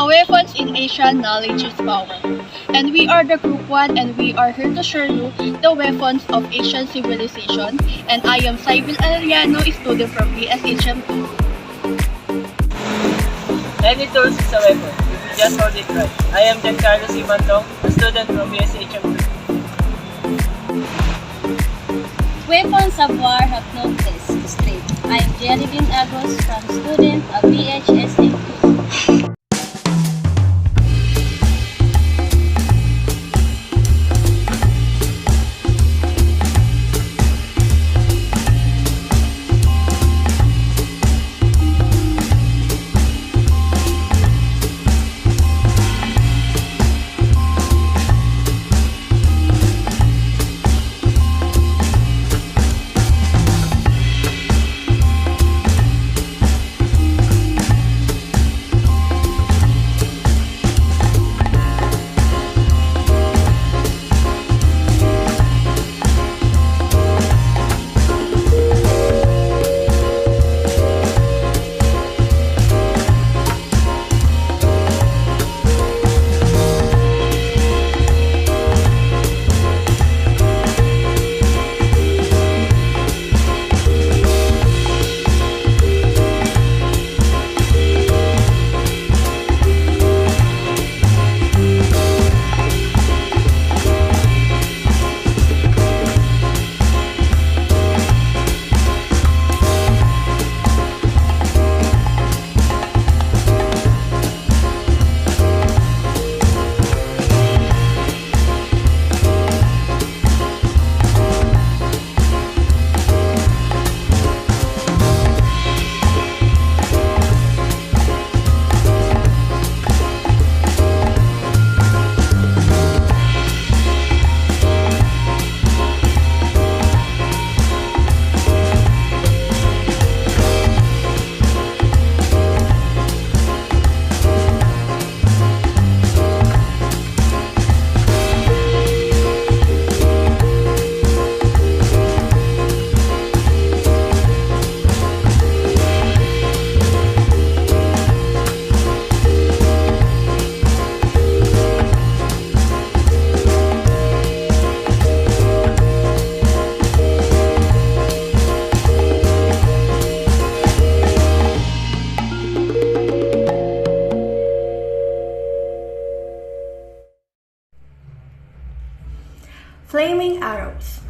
A weapons in Asia knowledge is power. And we are the Group 1 and we are here to show you the weapons of Asian civilization. And I am Sybil Ariano, student from Bshm. Any tools is a weapon, if you just hold it right. I am Giancarlo Simantong, a student from Bshm. Weapons of war have no place to stay. I am Geraldine Agos from student of BHSM. Flaming arrows.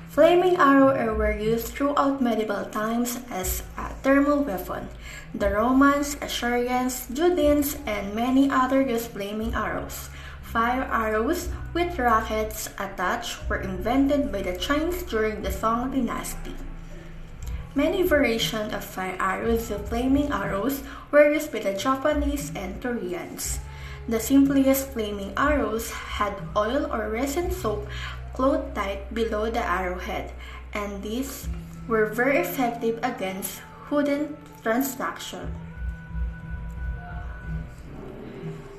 Flaming arrows were used throughout medieval times as a thermal weapon. The Romans, Assyrians, Judeans, and many others used flaming arrows. Fire arrows with rockets attached were invented by the Chinese during the Song dynasty. Many variations of fire arrows with flaming arrows were used by the Japanese and Koreans. The simplest flaming arrows had oil or resin soap closed tight below the arrowhead, and these were very effective against wooden construction.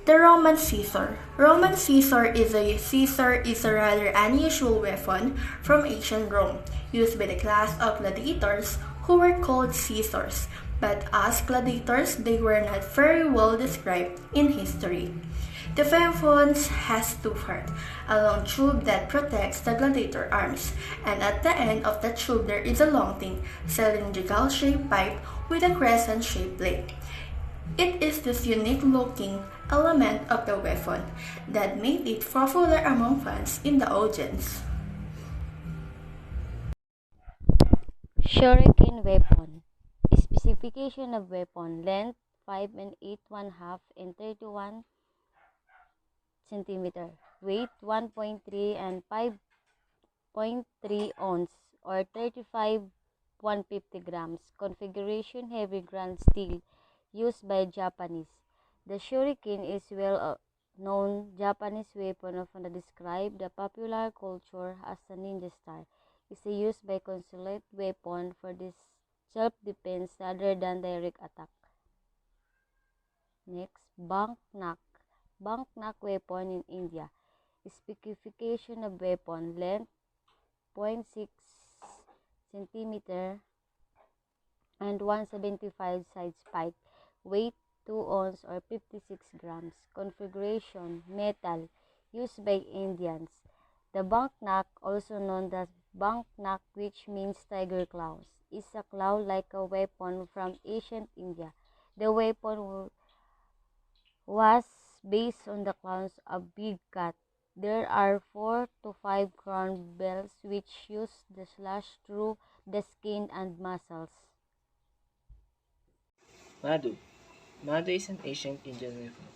The Roman scissor. Roman scissor is a rather unusual weapon from ancient Rome, used by the class of gladiators who were called scissors, but as gladiators they were not very well described in history. The weapon has two parts, a long tube that protects the gladiator arms, and at the end of the tube there is a long thin, cylindrical-shaped pipe with a crescent-shaped blade. It is this unique-looking element of the weapon that made it popular among fans in the audience. Shuriken weapon. Specification of weapon: length 5 and 8 1/2 and 31 cm. Weight 1.3 and 5.3 ounce or 35 150 grams. Configuration: heavy ground steel used by Japanese. The shuriken is well known Japanese weapon often described the popular culture as a ninja star. Is a used by concealed weapon for this self-defense rather than direct attack. Next, bank knock. Bank knock weapon in India. Specification of weapon: length 0.6 cm and 175 side spike. Weight 2 ounce or 56 grams. Configuration, metal, used by Indians. The banknak, also known as banknak, which means tiger claws, is a claw-like a weapon from ancient India. The weapon was based on the claws of a big cat. There are 4 to 5 crown bells which use the slash through the skin and muscles. Madu. Madu is an ancient Indian weapon.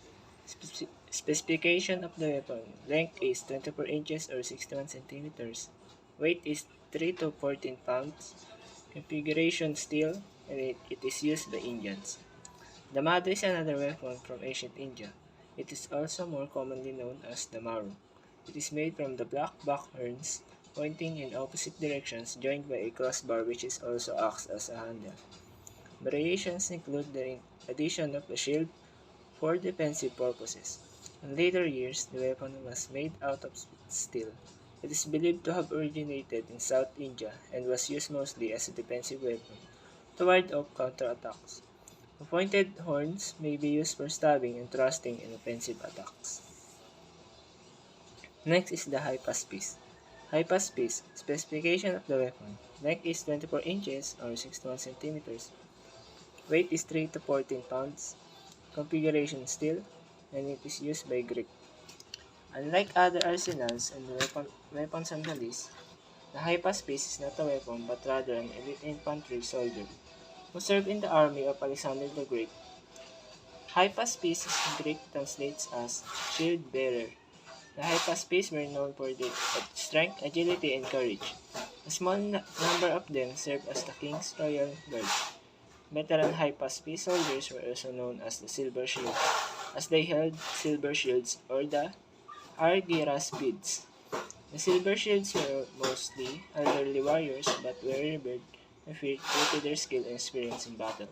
Specification of the weapon. Length is 24 inches or 61 centimeters. Weight is 3 to 14 pounds. Configuration steel, and it is used by Indians. The Madu is another weapon from ancient India. It is also more commonly known as the Maru. It is made from the black horns pointing in opposite directions joined by a crossbar which is also acts as a handle. Variations include the addition of a shield for defensive purposes. In later years, the weapon was made out of steel. It is believed to have originated in South India and was used mostly as a defensive weapon to ward off counterattacks. The pointed horns may be used for stabbing and thrusting in offensive attacks. Next is the high-pass piece. High-pass piece, specification of the weapon. Length is 24 inches or 61 centimeters. Weight is 3 to 14 pounds. Configuration steel, and it is used by Greek. Unlike other arsenals and weapons on the list, the high-pass piece is not a weapon but rather an elite infantry soldier who served in the army of Alexander the Great. High-pass piece in Greek translates as shield bearer. The high-pass piece were known for their strength, agility, and courage. A small number of them served as the king's royal guard. Veteran high-pass piece soldiers were also known as the Silver Shield, as they held silver shields or the argyraspids. The Silver Shields were mostly elderly warriors but were revered and feared due to their skill and experience in battle.